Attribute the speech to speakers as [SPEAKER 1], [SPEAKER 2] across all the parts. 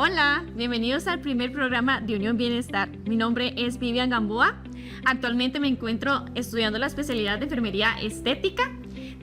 [SPEAKER 1] Hola, bienvenidos al primer programa de Unión Bienestar. Mi nombre es Vivian Gamboa. Actualmente me encuentro estudiando la especialidad de enfermería estética.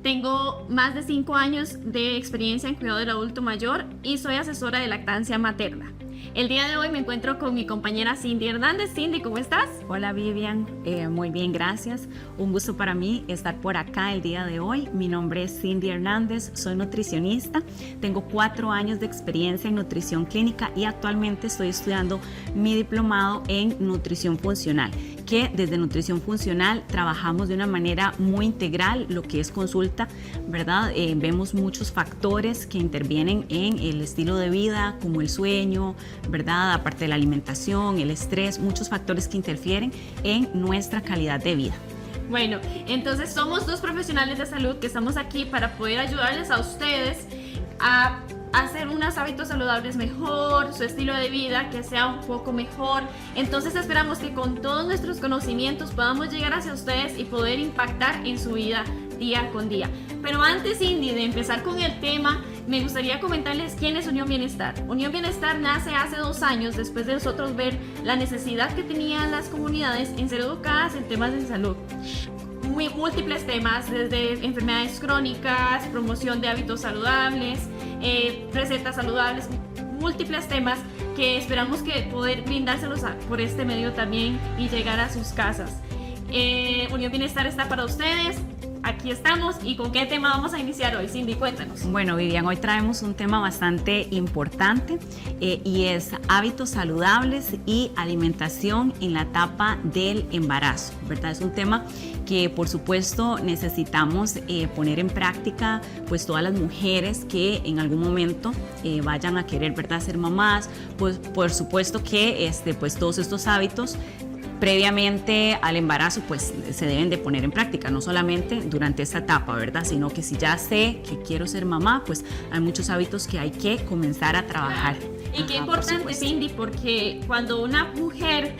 [SPEAKER 1] Tengo más de 5 años de experiencia en cuidado del adulto mayor y soy asesora de lactancia materna. El día de hoy me encuentro con mi compañera Cindy Hernández. Cindy, ¿cómo estás?
[SPEAKER 2] Hola Vivian, muy bien, gracias. Un gusto para mí estar por acá el día de hoy. Mi nombre es Cindy Hernández, soy nutricionista. Tengo 4 años de experiencia en nutrición clínica y actualmente estoy estudiando mi diplomado en nutrición funcional, que desde nutrición funcional trabajamos de una manera muy integral lo que es consulta, ¿verdad? Vemos muchos factores que intervienen en el estilo de vida, como el sueño, ¿verdad? Aparte de la alimentación, el estrés, muchos factores que interfieren en nuestra calidad de vida.
[SPEAKER 1] Bueno, entonces somos 2 profesionales de salud que estamos aquí para poder ayudarles a ustedes a hacer unos hábitos saludables mejor, su estilo de vida que sea un poco mejor. Entonces esperamos que con todos nuestros conocimientos podamos llegar hacia ustedes y poder impactar en su vida día con día. Pero antes, Cindy, de empezar con el tema, me gustaría comentarles quién es Unión Bienestar. Unión Bienestar nace hace 2 años después de nosotros ver la necesidad que tenían las comunidades en ser educadas en temas de salud. Múltiples temas, desde enfermedades crónicas, promoción de hábitos saludables, recetas saludables, múltiples temas que esperamos que poder brindárselos por este medio también y llegar a sus casas. Unión Bienestar está para ustedes. Aquí estamos. ¿Y con qué tema vamos a iniciar hoy? Cindy, cuéntanos.
[SPEAKER 2] Bueno, Vivian, hoy traemos un tema bastante importante y es hábitos saludables y alimentación en la etapa del embarazo, ¿verdad? Es un tema que por supuesto necesitamos poner en práctica, pues todas las mujeres que en algún momento vayan a querer, ¿verdad?, ser mamás. Pues por supuesto que pues todos estos hábitos previamente al embarazo pues se deben de poner en práctica, no solamente durante esta etapa, ¿verdad? Sino que si ya sé que quiero ser mamá, pues hay muchos hábitos que hay que comenzar a trabajar.
[SPEAKER 1] Y qué importante, Cindy, porque cuando una mujer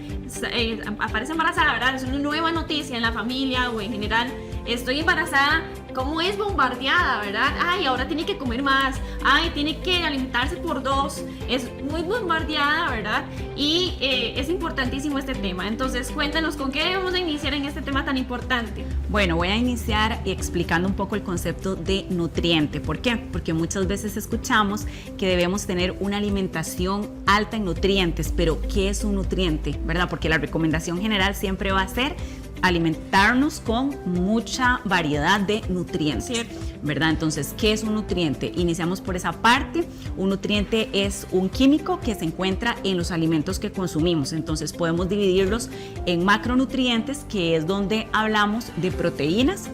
[SPEAKER 1] aparece embarazada, ¿verdad? Es una nueva noticia en la familia o en general, estoy embarazada, cómo es bombardeada, ¿verdad? Ay, ahora tiene que comer más, ay, tiene que alimentarse por 2, es muy bombardeada, ¿verdad? Y es importantísimo este tema. Entonces, cuéntanos, ¿con qué debemos de iniciar en este tema tan importante?
[SPEAKER 2] Bueno, voy a iniciar explicando un poco el concepto de nutriente. ¿Por qué? Porque muchas veces escuchamos que debemos tener una alimentación alta en nutrientes, pero ¿qué es un nutriente? ¿Verdad? Porque la recomendación general siempre va a ser alimentarnos con mucha variedad de nutrientes,
[SPEAKER 1] ¿cierto?,
[SPEAKER 2] ¿verdad? Entonces, ¿qué es un nutriente? Iniciamos por esa parte. Un nutriente es un químico que se encuentra en los alimentos que consumimos. Entonces, podemos dividirlos en macronutrientes, que es donde hablamos de proteínas.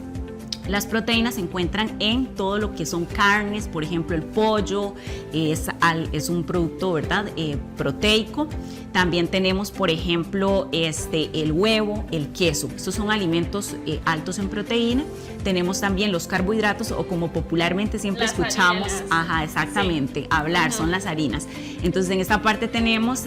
[SPEAKER 2] Las proteínas se encuentran en todo lo que son carnes, por ejemplo el pollo es un producto, ¿verdad?, proteico. También tenemos, por ejemplo, el huevo, el queso. Estos son alimentos altos en proteína. Tenemos también los carbohidratos, o como popularmente siempre las escuchamos, exactamente, sí, hablar, son las harinas. Entonces en esta parte tenemos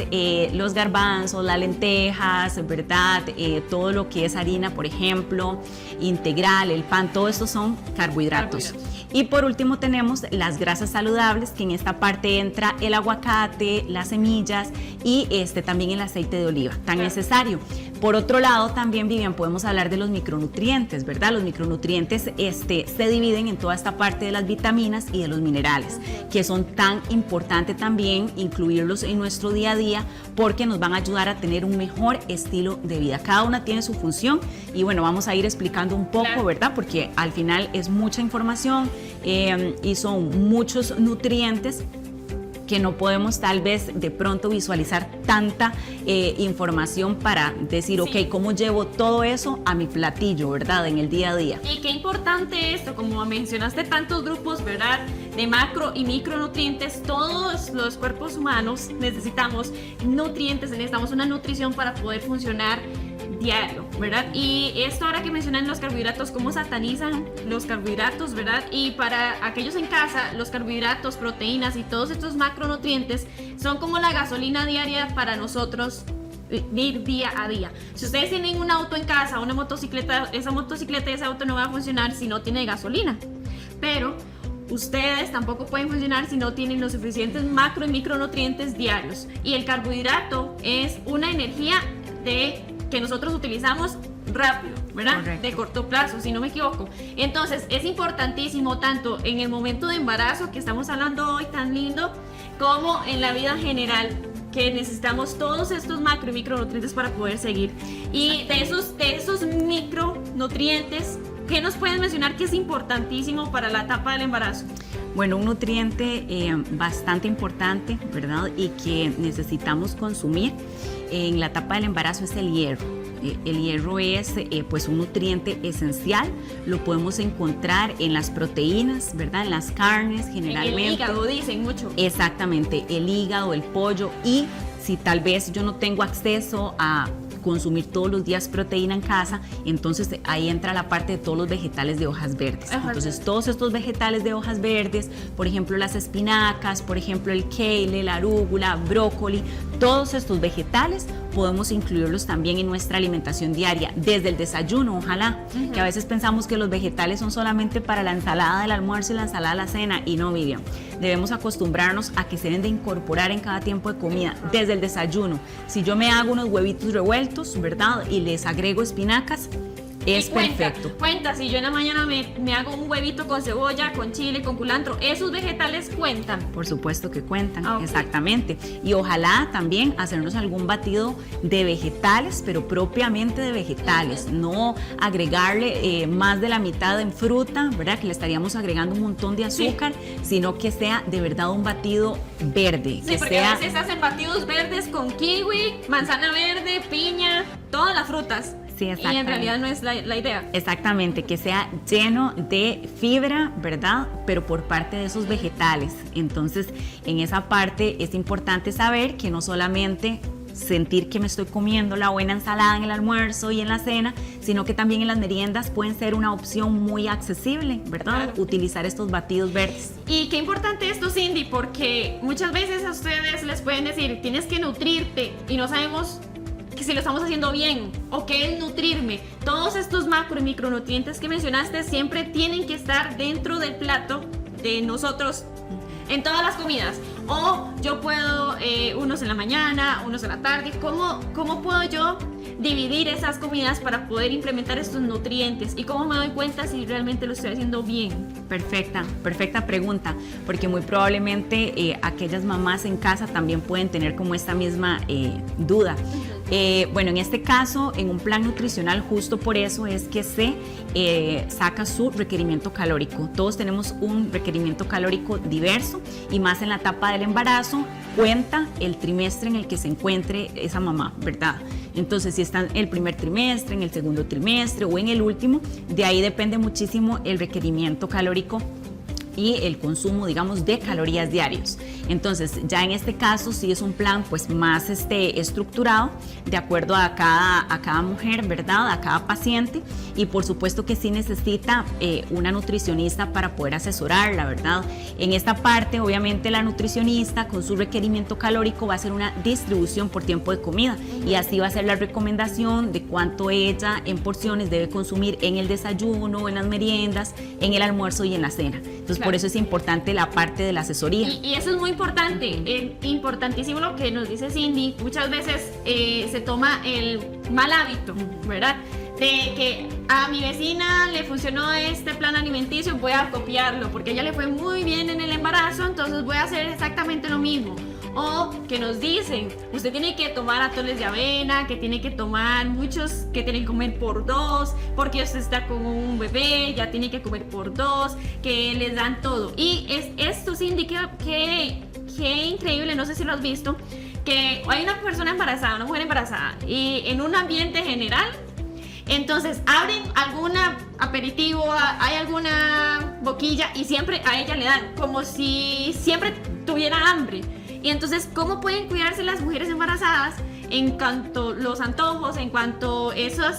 [SPEAKER 2] los garbanzos, las lentejas, ¿verdad? Todo lo que es harina, por ejemplo, integral, el pan, todo esto son carbohidratos. Y por último tenemos las grasas saludables, que en esta parte entra el aguacate, las semillas y también el aceite de oliva, tan necesario. Por otro lado, también, Vivian, podemos hablar de los micronutrientes, ¿verdad? Los micronutrientes se dividen en toda esta parte de las vitaminas y de los minerales, que son tan importantes también incluirlos en nuestro día a día, porque nos van a ayudar a tener un mejor estilo de vida. Cada una tiene su función y bueno, vamos a ir explicando un poco, claro, ¿verdad? Porque al final es mucha información y son muchos nutrientes que no podemos tal vez de pronto visualizar tanta información para decir, sí, ok, ¿cómo llevo todo eso a mi platillo, verdad, en el día a día?
[SPEAKER 1] Y qué importante esto, como mencionaste, tantos grupos, ¿verdad?, de macro y micronutrientes. Todos los cuerpos humanos necesitamos nutrientes, necesitamos una nutrición para poder funcionar diario, ¿verdad? Y esto ahora que mencionan los carbohidratos, cómo satanizan los carbohidratos, ¿verdad? Y para aquellos en casa, los carbohidratos, proteínas y todos estos macronutrientes son como la gasolina diaria para nosotros ir día a día. Si ustedes tienen un auto en casa, una motocicleta, esa motocicleta y ese auto no va a funcionar si no tiene gasolina. Pero ustedes tampoco pueden funcionar si no tienen los suficientes macro y micronutrientes diarios. Y el carbohidrato es una energía que nosotros utilizamos rápido, ¿verdad?
[SPEAKER 2] Correcto.
[SPEAKER 1] De corto plazo, si no me equivoco. Entonces es importantísimo tanto en el momento de embarazo que estamos hablando hoy tan lindo, como en la vida general, que necesitamos todos estos macro y micronutrientes para poder seguir. Y de esos micronutrientes, ¿qué nos pueden mencionar que es importantísimo para la etapa del embarazo?
[SPEAKER 2] Bueno, un nutriente bastante importante, ¿verdad? Y que necesitamos consumir en la etapa del embarazo es el hierro. El hierro es pues un nutriente esencial, lo podemos encontrar en las proteínas, ¿verdad? En las carnes generalmente.
[SPEAKER 1] En el hígado dicen mucho.
[SPEAKER 2] Exactamente, el hígado, el pollo, y si tal vez yo no tengo acceso a consumir todos los días proteína en casa, entonces ahí entra la parte de todos los vegetales de hojas verdes. Entonces todos estos vegetales de hojas verdes, por ejemplo las espinacas, por ejemplo el kale, la arúgula, brócoli, todos estos vegetales podemos incluirlos también en nuestra alimentación diaria, desde el desayuno, ojalá, que a veces pensamos que los vegetales son solamente para la ensalada del almuerzo y la ensalada de la cena, y no, Vivian. Debemos acostumbrarnos a que se deben de incorporar en cada tiempo de comida, desde el desayuno. Si yo me hago unos huevitos revueltos, ¿verdad? Y les agrego espinacas, es perfecto.
[SPEAKER 1] Cuenta, si yo en la mañana me hago un huevito con cebolla, con chile, con culantro, ¿esos vegetales cuentan?
[SPEAKER 2] Por supuesto que cuentan,
[SPEAKER 1] Okay.
[SPEAKER 2] Exactamente. Y ojalá también hacernos algún batido de vegetales, pero propiamente de vegetales, no agregarle más de la mitad en fruta, ¿verdad? Que le estaríamos agregando un montón de azúcar, sino que sea de verdad un batido verde.
[SPEAKER 1] Sí,
[SPEAKER 2] que
[SPEAKER 1] porque
[SPEAKER 2] sea...
[SPEAKER 1] a veces hacen batidos verdes con kiwi, manzana verde, piña, todas las frutas.
[SPEAKER 2] Sí,
[SPEAKER 1] y en realidad no es la idea.
[SPEAKER 2] Exactamente, que sea lleno de fibra, ¿verdad? Pero por parte de esos vegetales. Entonces, en esa parte es importante saber que no solamente sentir que me estoy comiendo la buena ensalada en el almuerzo y en la cena, sino que también en las meriendas pueden ser una opción muy accesible, ¿verdad?
[SPEAKER 1] Claro.
[SPEAKER 2] Utilizar estos batidos verdes.
[SPEAKER 1] Y qué importante esto, Cindy, porque muchas veces a ustedes les pueden decir, tienes que nutrirte, y no sabemos que si lo estamos haciendo bien o qué es nutrirme. Todos estos macro y micronutrientes que mencionaste siempre tienen que estar dentro del plato de nosotros en todas las comidas. O yo puedo unos en la mañana, unos en la tarde. ¿Cómo puedo yo dividir esas comidas para poder implementar estos nutrientes? ¿Y cómo me doy cuenta si realmente lo estoy haciendo bien?
[SPEAKER 2] Perfecta pregunta, porque muy probablemente aquellas mamás en casa también pueden tener como esta misma duda. Bueno, en este caso, en un plan nutricional, justo por eso es que se saca su requerimiento calórico. Todos tenemos un requerimiento calórico diverso, y más en la etapa del embarazo cuenta el trimestre en el que se encuentre esa mamá, ¿verdad? Entonces, si está en el primer trimestre, en el segundo trimestre o en el último, de ahí depende muchísimo el requerimiento calórico y el consumo, digamos, de calorías diarios. Entonces, ya en este caso sí es un plan pues más estructurado de acuerdo a cada mujer, ¿verdad? A cada paciente, y por supuesto que sí necesita una nutricionista para poder asesorarla, ¿verdad? En esta parte, obviamente, la nutricionista con su requerimiento calórico va a hacer una distribución por tiempo de comida, y así va a ser la recomendación de cuánto ella en porciones debe consumir en el desayuno, en las meriendas, en el almuerzo y en la cena. Entonces,
[SPEAKER 1] Claro.
[SPEAKER 2] Por eso es importante la parte de la asesoría.
[SPEAKER 1] Y eso es muy importante, importantísimo lo que nos dice Cindy. Muchas veces se toma el mal hábito, ¿verdad? De que a mi vecina le funcionó este plan alimenticio, voy a copiarlo porque a ella le fue muy bien en el embarazo, entonces voy a hacer exactamente lo mismo. O que nos dicen, usted tiene que tomar atoles de avena, que tiene que tomar muchos, que tiene que comer por 2, porque usted está con un bebé, ya tiene que comer por 2, que les dan todo. Y esto sí indica que increíble, no sé si lo has visto, que hay una persona embarazada, una mujer embarazada, y en un ambiente general, entonces abren algún aperitivo, hay alguna boquilla, y siempre a ella le dan, como si siempre tuviera hambre. Y entonces, ¿cómo pueden cuidarse las mujeres embarazadas en cuanto a los antojos, en cuanto a esos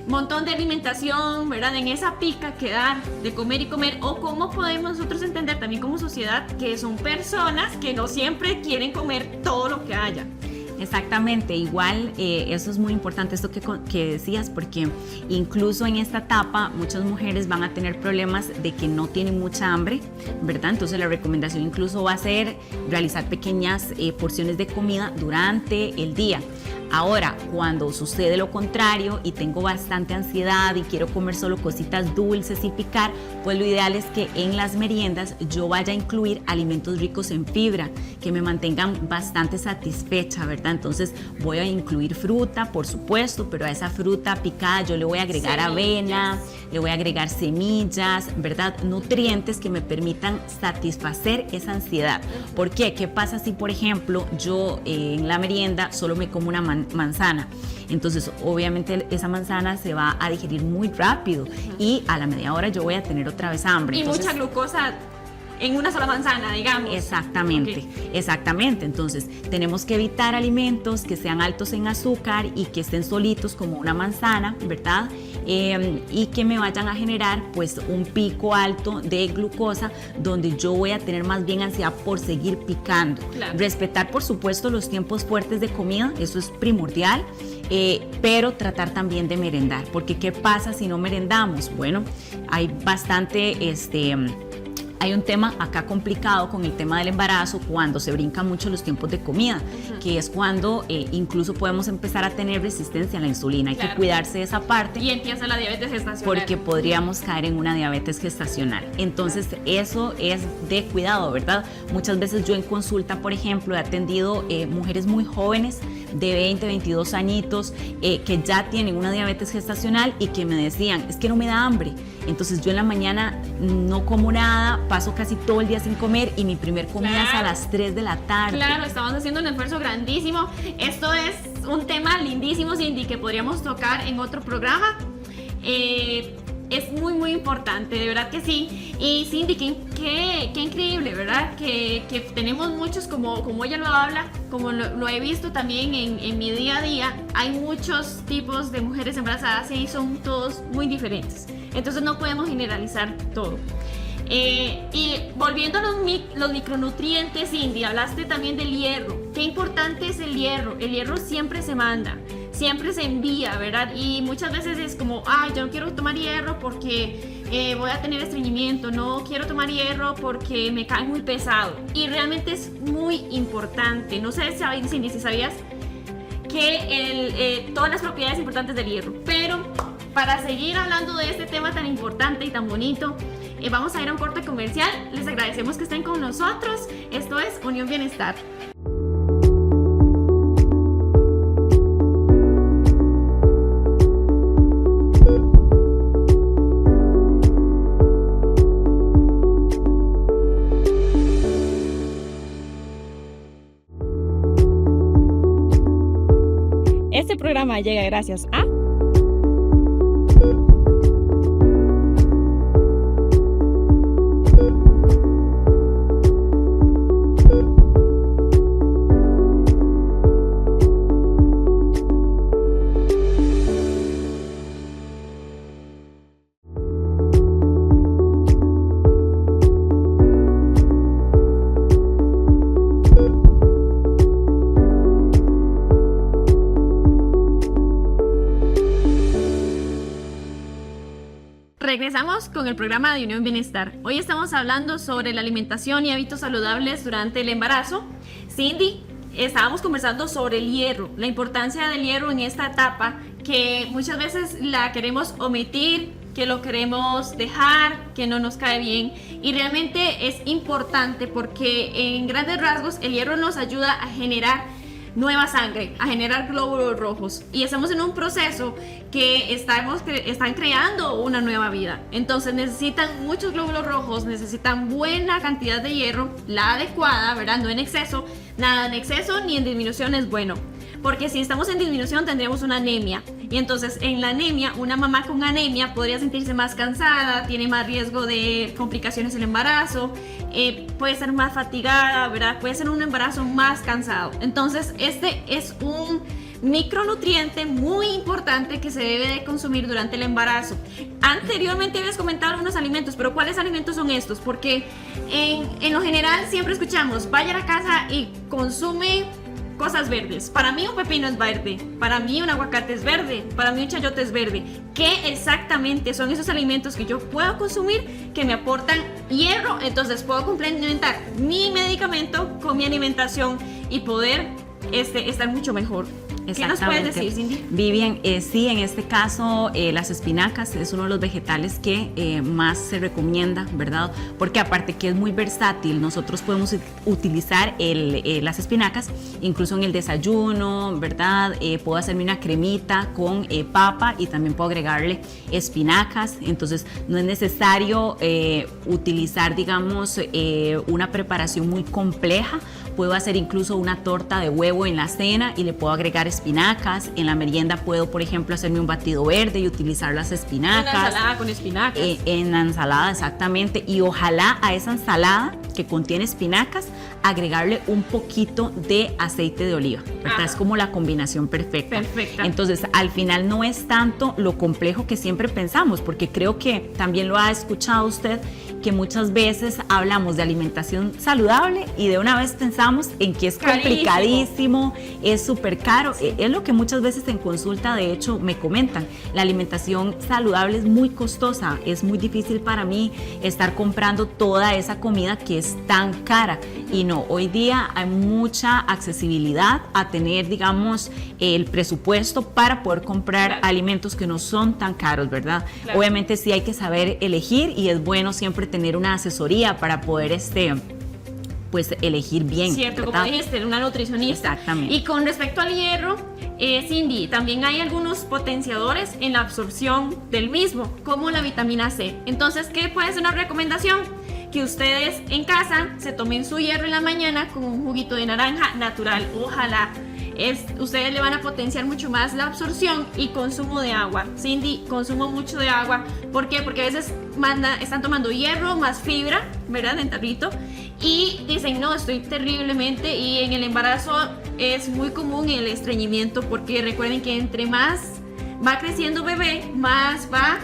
[SPEAKER 1] montón de alimentación, ¿verdad? En esa pica que dan de comer y comer. O cómo podemos nosotros entender también como sociedad que son personas que no siempre quieren comer todo lo que haya.
[SPEAKER 2] Exactamente, igual eso es muy importante esto que decías, porque incluso en esta etapa muchas mujeres van a tener problemas de que no tienen mucha hambre, ¿verdad? Entonces la recomendación incluso va a ser realizar pequeñas porciones de comida durante el día. Ahora, cuando sucede lo contrario y tengo bastante ansiedad y quiero comer solo cositas dulces y picar, pues lo ideal es que en las meriendas yo vaya a incluir alimentos ricos en fibra, que me mantengan bastante satisfecha, ¿verdad? Entonces voy a incluir fruta, por supuesto, pero a esa fruta picada yo le voy a agregar avena, le voy a agregar semillas, ¿verdad? Nutrientes que me permitan satisfacer esa ansiedad. ¿Por qué? ¿Qué pasa si, por ejemplo, yo en la merienda solo me como una manzana? Entonces obviamente esa manzana se va a digerir muy rápido y a la media hora yo voy a tener otra vez hambre.
[SPEAKER 1] Y
[SPEAKER 2] entonces,
[SPEAKER 1] mucha glucosa en una sola manzana, digamos.
[SPEAKER 2] Exactamente, exactamente. Entonces tenemos que evitar alimentos que sean altos en azúcar y que estén solitos como una manzana, ¿verdad? Y que me vayan a generar pues un pico alto de glucosa donde yo voy a tener más bien ansiedad por seguir picando.
[SPEAKER 1] Claro.
[SPEAKER 2] Respetar por supuesto los tiempos fuertes de comida, eso es primordial, pero tratar también de merendar, porque ¿qué pasa si no merendamos? Bueno, hay bastante hay un tema acá complicado con el tema del embarazo cuando se brincan mucho los tiempos de comida, que es cuando incluso podemos empezar a tener resistencia a la insulina. Hay que cuidarse de esa parte.
[SPEAKER 1] Y empieza la diabetes gestacional.
[SPEAKER 2] Porque podríamos caer en una diabetes gestacional. Entonces eso es de cuidado, ¿verdad? Muchas veces yo en consulta, por ejemplo, he atendido mujeres muy jóvenes de 20, 22 añitos que ya tienen una diabetes gestacional y que me decían, es que no me da hambre. Entonces yo en la mañana no como nada, paso casi todo el día sin comer y mi primer comida es a las 3 de la tarde.
[SPEAKER 1] Claro, estamos haciendo un esfuerzo grandísimo. Esto es un tema lindísimo, Cindy, que podríamos tocar en otro programa. Es muy, muy importante, de verdad que sí. Y Cindy, qué increíble, ¿verdad? Que tenemos muchos, como ella lo habla, como lo he visto también en mi día a día, hay muchos tipos de mujeres embarazadas y son todos muy diferentes. Entonces no podemos generalizar todo. Y volviendo a los micronutrientes, Cindy, hablaste también del hierro. Qué importante es el hierro. El hierro siempre se manda, siempre se envía, ¿verdad? Y muchas veces es como, yo no quiero tomar hierro porque voy a tener estreñimiento, no quiero tomar hierro porque me cae muy pesado. Y realmente es muy importante. No sé, Cindy, si sabías que todas las propiedades importantes del hierro. Pero para seguir hablando de este tema tan importante y tan bonito, vamos a ir a un corte comercial. Les agradecemos que estén con nosotros. Esto es Unión Bienestar. Este programa llega gracias a Regresamos con el programa de Unión Bienestar. Hoy estamos hablando sobre la alimentación y hábitos saludables durante el embarazo. Cindy, estábamos conversando sobre el hierro, la importancia del hierro en esta etapa, que muchas veces la queremos omitir, que lo queremos dejar, que no nos cae bien, y realmente es importante porque en grandes rasgos el hierro nos ayuda a generar nueva sangre, a generar glóbulos rojos, y estamos en un proceso que están creando una nueva vida. Entonces necesitan muchos glóbulos rojos, necesitan buena cantidad de hierro, la adecuada, ¿verdad? No en exceso, nada en exceso ni en disminución es bueno, porque si estamos en disminución tendríamos una anemia, y entonces en la anemia, una mamá con anemia podría sentirse más cansada, tiene más riesgo de complicaciones en el embarazo, puede ser más fatigada, ¿verdad? Puede ser un embarazo más cansado. Entonces este es un micronutriente muy importante que se debe de consumir durante el embarazo. Anteriormente habías comentado algunos alimentos, pero ¿cuáles alimentos son estos? Porque en lo general siempre escuchamos, vaya a la casa y consume cosas verdes. Para mí un pepino es verde, para mí un aguacate es verde, para mí un chayote es verde. ¿Qué exactamente son esos alimentos que yo puedo consumir que me aportan hierro? Entonces puedo complementar mi medicamento con mi alimentación y poder estar mucho mejor. ¿Qué nos puedes decir, Cindy?
[SPEAKER 2] Vivian, sí, en este caso las espinacas es uno de los vegetales que más se recomienda, ¿verdad? Porque aparte que es muy versátil, nosotros podemos utilizar las espinacas incluso en el desayuno, ¿verdad? Puedo hacerme una cremita con papa y también puedo agregarle espinacas, entonces no es necesario utilizar, digamos, una preparación muy compleja. Puedo hacer incluso una torta de huevo en la cena y le puedo agregar espinacas. En la merienda puedo, por ejemplo, hacerme un batido verde y utilizar las espinacas.
[SPEAKER 1] Una ensalada con espinacas.
[SPEAKER 2] En la ensalada, exactamente. Y ojalá a esa ensalada que contiene espinacas, agregarle un poquito de aceite de oliva, ¿verdad? Es como la combinación perfecta.
[SPEAKER 1] Perfecta.
[SPEAKER 2] Entonces, al final no es tanto lo complejo que siempre pensamos, porque creo que también lo ha escuchado usted, que muchas veces hablamos de alimentación saludable y de una vez pensamos en que es complicadísimo, es súper caro. Es lo que muchas veces en consulta, de hecho, me comentan. La alimentación saludable es muy costosa, es muy difícil para mí estar comprando toda esa comida que es tan cara. Y no, hoy día hay mucha accesibilidad a tener, digamos, el presupuesto para poder comprar alimentos que no son tan caros, ¿verdad? Claro. Obviamente sí hay que saber elegir y es bueno siempre tener una asesoría para poder pues elegir bien.
[SPEAKER 1] Cierto, ¿verdad? Como dijiste, una nutricionista.
[SPEAKER 2] Exactamente.
[SPEAKER 1] Y con respecto al hierro, Cindy, también hay algunos potenciadores en la absorción del mismo, como la vitamina C. Entonces, ¿qué puede ser una recomendación? Que ustedes en casa se tomen su hierro en la mañana con un juguito de naranja natural. Ojalá. Ustedes le van a potenciar mucho más la absorción y consumo de agua. Cindy, consumo mucho de agua. ¿Por qué? Porque a veces están tomando hierro más fibra, ¿verdad? En tarrito. Y dicen, no, estoy terriblemente. Y en el embarazo es muy común el estreñimiento, porque recuerden que entre más va creciendo bebé, más va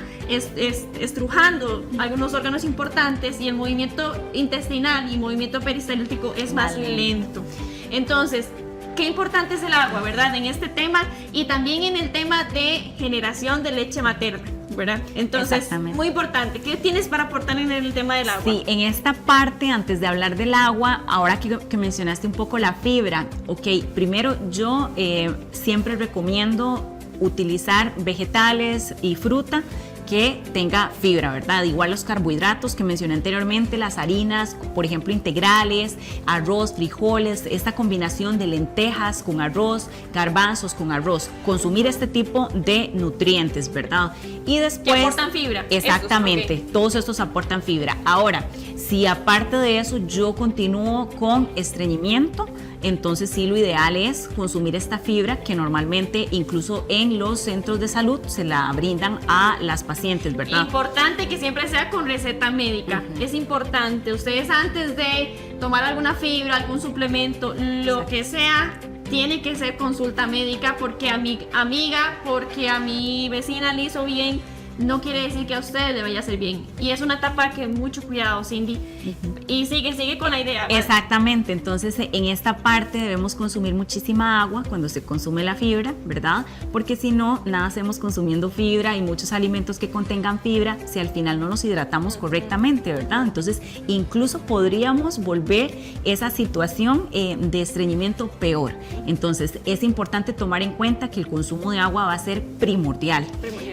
[SPEAKER 1] estrujando algunos órganos importantes y el movimiento intestinal y movimiento peristáltico es más lento. Entonces, qué importante es el agua, ¿verdad? En este tema y también en el tema de generación de leche materna, ¿verdad? Entonces, muy importante. ¿Qué tienes para aportar en el tema del agua?
[SPEAKER 2] Sí, en esta parte, antes de hablar del agua, ahora que mencionaste un poco la fibra, ok, primero yo siempre recomiendo utilizar vegetales y fruta que tenga fibra, ¿verdad? Igual los carbohidratos que mencioné anteriormente, las harinas, por ejemplo, integrales, arroz, frijoles, esta combinación de lentejas con arroz, garbanzos con arroz, consumir este tipo de nutrientes, ¿verdad? Y después...
[SPEAKER 1] ¿Que aportan fibra?
[SPEAKER 2] Exactamente, todos estos aportan fibra. Ahora, si aparte de eso yo continúo con estreñimiento, entonces sí, lo ideal es consumir esta fibra que normalmente incluso en los centros de salud se la brindan a las pacientes, ¿verdad?
[SPEAKER 1] Importante que siempre sea con receta médica. Es importante. Ustedes antes de tomar alguna fibra, algún suplemento, lo que sea, tiene que ser consulta médica, porque a mi amiga, porque a mi vecina le hizo bien, no quiere decir que a ustedes le vaya a hacer bien. Y es una etapa que mucho cuidado, Cindy. Y sigue con la idea, ¿verdad?
[SPEAKER 2] Exactamente. Entonces, en esta parte debemos consumir muchísima agua cuando se consume la fibra, ¿verdad? Porque si no, nada hacemos consumiendo fibra y muchos alimentos que contengan fibra si al final no nos hidratamos correctamente, ¿verdad? Entonces, incluso podríamos volver esa situación de estreñimiento peor. Entonces, es importante tomar en cuenta que el consumo de agua va a ser primordial.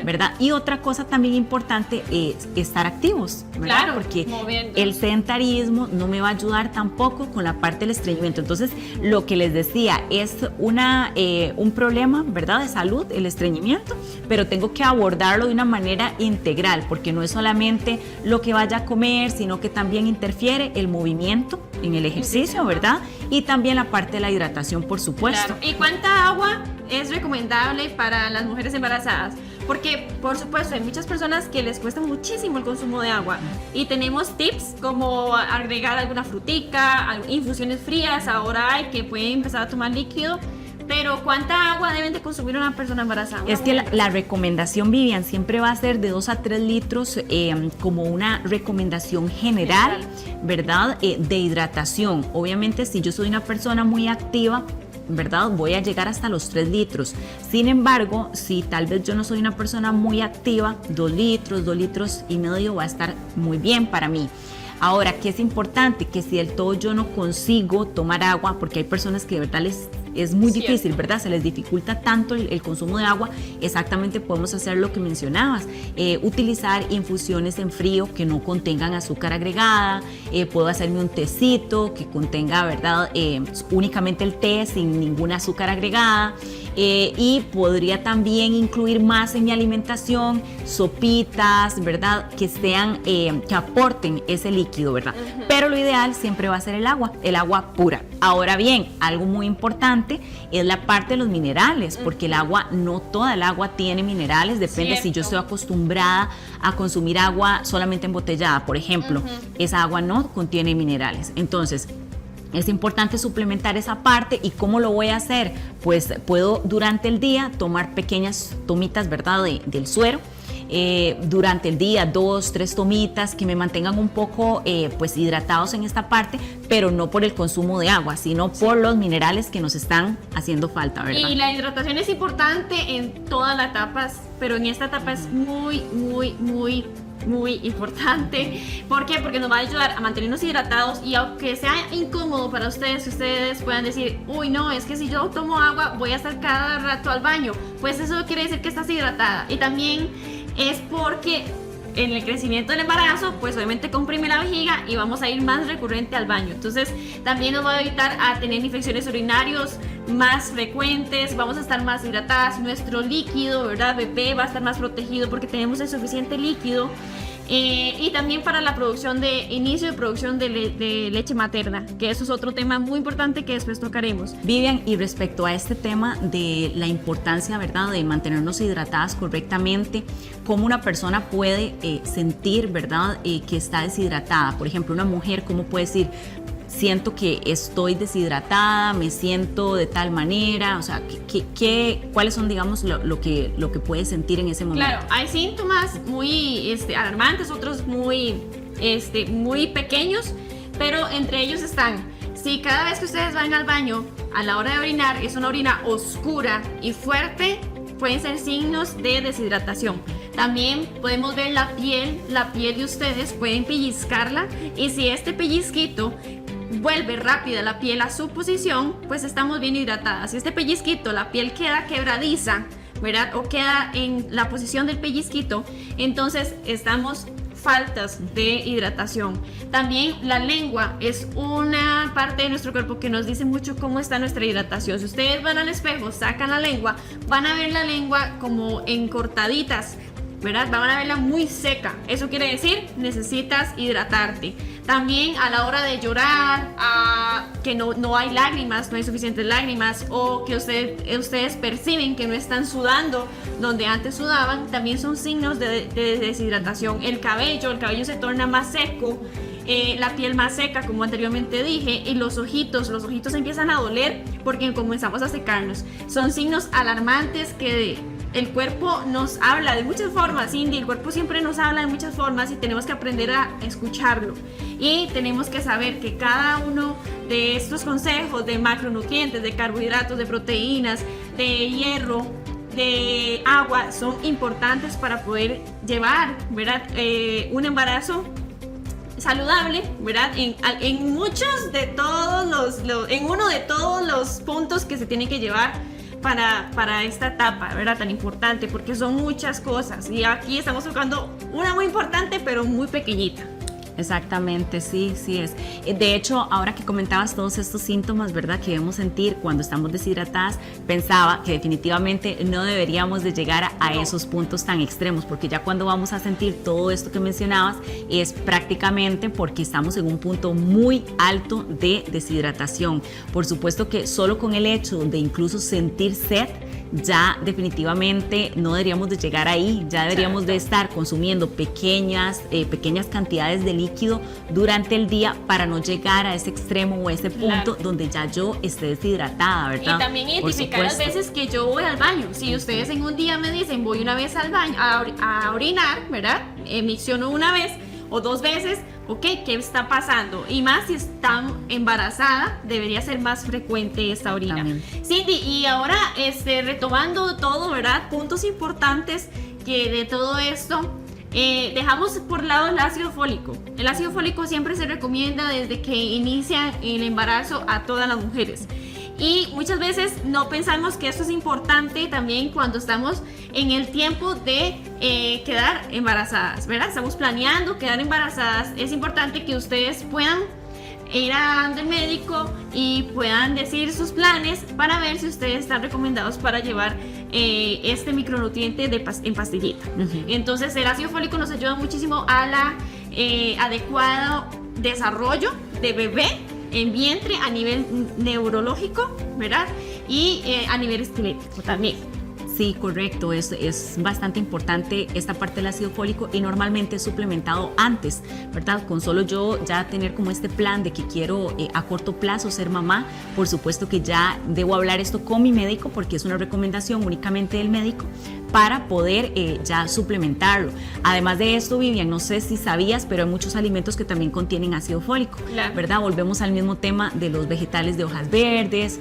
[SPEAKER 2] ¿Verdad? Y otra cosa también importante es estar activos, ¿verdad?
[SPEAKER 1] Claro,
[SPEAKER 2] porque
[SPEAKER 1] moviendo.
[SPEAKER 2] El sedentarismo no me va a ayudar tampoco con la parte del estreñimiento. Entonces, lo que les decía es un problema, ¿verdad? De salud, el estreñimiento, pero tengo que abordarlo de una manera integral, porque no es solamente lo que vaya a comer, sino que también interfiere el movimiento en el ejercicio, ¿verdad? Y también la parte de la hidratación, por supuesto.
[SPEAKER 1] Claro. ¿Y cuánta agua es recomendable para las mujeres embarazadas? Porque, por supuesto, hay muchas personas que les cuesta muchísimo el consumo de agua. Y tenemos tips como agregar alguna frutica, infusiones frías. Ahora hay que pueden empezar a tomar líquido. Pero ¿cuánta agua deben de consumir una persona embarazada?
[SPEAKER 2] Es que la recomendación, Vivian, siempre va a ser de 2 a 3 litros como una recomendación general, ¿verdad? De hidratación. Obviamente, si yo soy una persona muy activa, ¿verdad? Voy a llegar hasta los 3 litros. Sin embargo, si tal vez yo no soy una persona muy activa, 2 litros, 2 litros y medio va a estar muy bien para mí. Ahora, ¿qué es importante? Que si del todo yo no consigo tomar agua, porque hay personas que de verdad es muy difícil, ¿verdad? Se les dificulta tanto el consumo de agua, exactamente podemos hacer lo que mencionabas, utilizar infusiones en frío que no contengan azúcar agregada, puedo hacerme un tecito que contenga, ¿verdad? Únicamente el té sin ninguna azúcar agregada, y podría también incluir más en mi alimentación sopitas, ¿verdad? Que sean, que aporten ese líquido, ¿verdad? Pero lo ideal siempre va a ser el agua pura. Ahora bien, algo muy importante es la parte de los minerales, porque el agua, no toda el agua tiene minerales, depende. Si yo estoy acostumbrada a consumir agua solamente embotellada, por ejemplo, esa agua no contiene minerales. Entonces, es importante suplementar esa parte. ¿Y cómo lo voy a hacer? Pues puedo durante el día tomar pequeñas tomitas, ¿verdad? Del suero. Durante el día 2, 3 tomitas que me mantengan un poco pues hidratados en esta parte, pero no por el consumo de agua, sino por los minerales que nos están haciendo falta, ¿verdad?
[SPEAKER 1] Y la hidratación es importante en todas las etapas, pero en esta etapa es muy importante. ¿Por qué? Porque nos va a ayudar a mantenernos hidratados, y aunque sea incómodo para ustedes, ustedes puedan decir, uy, no, es que si yo tomo agua voy a estar cada rato al baño, pues eso quiere decir que estás hidratada. Y también es porque en el crecimiento del embarazo, pues obviamente comprime la vejiga y vamos a ir más recurrente al baño. Entonces también nos va a evitar a tener infecciones urinarias más frecuentes, vamos a estar más hidratadas, nuestro líquido, ¿verdad? Bebé va a estar más protegido porque tenemos el suficiente líquido. Y también para la producción de inicio de producción de leche materna, que eso es otro tema muy importante que después tocaremos.
[SPEAKER 2] Vivian, y respecto a este tema de la importancia, ¿verdad?, de mantenernos hidratadas correctamente, ¿cómo una persona puede sentir, ¿verdad?, que está deshidratada? Por ejemplo, una mujer, ¿cómo puede decir, siento que estoy deshidratada, me siento de tal manera? O sea, ¿cuáles son, digamos, lo que puedes sentir en ese momento?
[SPEAKER 1] Claro, hay síntomas muy alarmantes, otros muy pequeños, pero entre ellos están, si cada vez que ustedes van al baño, a la hora de orinar, es una orina oscura y fuerte, pueden ser signos de deshidratación. También podemos ver la piel de ustedes, pueden pellizcarla, y si este pellizquito vuelve rápida la piel a su posición, pues estamos bien hidratadas. Si este pellizquito, la piel queda quebradiza, ¿verdad? O queda en la posición del pellizquito, entonces estamos faltas de hidratación. También la lengua es una parte de nuestro cuerpo que nos dice mucho cómo está nuestra hidratación. Si ustedes van al espejo, sacan la lengua, van a ver la lengua como en cortaditas, ¿verdad? Van a verla muy seca. Eso quiere decir, necesitas hidratarte. También a la hora de llorar, que no hay lágrimas, no hay suficientes lágrimas, o que ustedes perciben que no están sudando donde antes sudaban, también son signos de deshidratación. El cabello se torna más seco, la piel más seca, como anteriormente dije, y los ojitos empiezan a doler porque comenzamos a secarnos. Son signos alarmantes que el cuerpo nos habla de muchas formas, Cindy. El cuerpo siempre nos habla de muchas formas y tenemos que aprender a escucharlo. Y tenemos que saber que cada uno de estos consejos de macronutrientes, de carbohidratos, de proteínas, de hierro, de agua, son importantes para poder llevar, ¿verdad?, un embarazo saludable, ¿verdad? En muchos de todos en uno de todos los puntos que se tienen que llevar para esta etapa, ¿verdad?, tan importante, porque son muchas cosas, y aquí estamos tocando una muy importante pero muy pequeñita.
[SPEAKER 2] Exactamente, sí es. De hecho, ahora que comentabas todos estos síntomas, ¿verdad?, que debemos sentir cuando estamos deshidratadas, pensaba que definitivamente no deberíamos de llegar a esos puntos tan extremos, porque ya cuando vamos a sentir todo esto que mencionabas es prácticamente porque estamos en un punto muy alto de deshidratación. Por supuesto que solo con el hecho de incluso sentir sed, ya definitivamente no deberíamos de llegar ahí, ya deberíamos de estar consumiendo pequeñas cantidades de líquido durante el día para no llegar a ese extremo o a ese punto donde ya yo esté deshidratada, ¿verdad?
[SPEAKER 1] Y también identificar las veces que yo voy al baño. Si ustedes en un día me dicen voy una vez al baño a orinar, ¿verdad? Emisiono una vez. o 2 veces, ok, ¿qué está pasando? Y más si están embarazada, debería ser más frecuente esta orina. Cindy, y ahora retomando todo, ¿verdad? Puntos importantes que de todo esto, dejamos por lado el ácido fólico. El ácido fólico siempre se recomienda desde que inicia el embarazo a todas las mujeres. Y muchas veces no pensamos que esto es importante también cuando estamos en el tiempo de quedar embarazadas, ¿verdad? Estamos planeando quedar embarazadas. Es importante que ustedes puedan ir al médico y puedan decir sus planes para ver si ustedes están recomendados para llevar este micronutriente en pastillita. Entonces el ácido fólico nos ayuda muchísimo a la adecuado desarrollo de bebé en vientre a nivel neurológico, ¿verdad? Y a nivel esquelético también.
[SPEAKER 2] Sí, correcto, es bastante importante esta parte del ácido fólico y normalmente es suplementado antes, ¿verdad? Con solo yo ya tener como este plan de que quiero a corto plazo ser mamá, por supuesto que ya debo hablar esto con mi médico porque es una recomendación únicamente del médico para poder ya suplementarlo. Además de esto, Vivian, no sé si sabías, pero hay muchos alimentos que también contienen ácido fólico, claro, ¿verdad? Volvemos al mismo tema de los vegetales de hojas verdes.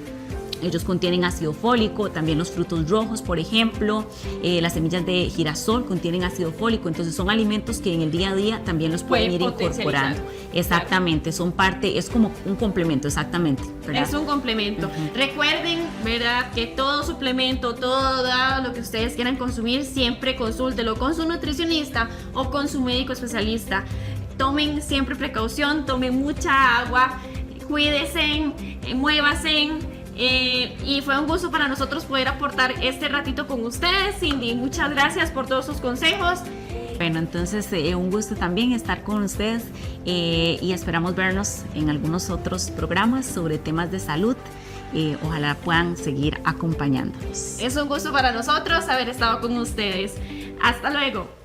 [SPEAKER 2] Ellos contienen ácido fólico, también los frutos rojos, por ejemplo, las semillas de girasol contienen ácido fólico, entonces son alimentos que en el día a día también los pueden ir incorporando. Exactamente, claro, son parte, es como un complemento, exactamente, ¿verdad?
[SPEAKER 1] Es un complemento. Recuerden, ¿verdad?, que todo suplemento, todo lo que ustedes quieran consumir, siempre consúltelo con su nutricionista o con su médico especialista. Tomen siempre precaución, tomen mucha agua, cuídense, muévanse. Y fue un gusto para nosotros poder aportar este ratito con ustedes. Cindy, muchas gracias por todos sus consejos.
[SPEAKER 2] Bueno, entonces un gusto también estar con ustedes y esperamos vernos en algunos otros programas sobre temas de salud. Ojalá puedan seguir acompañándonos.
[SPEAKER 1] Es un gusto para nosotros haber estado con ustedes. Hasta luego.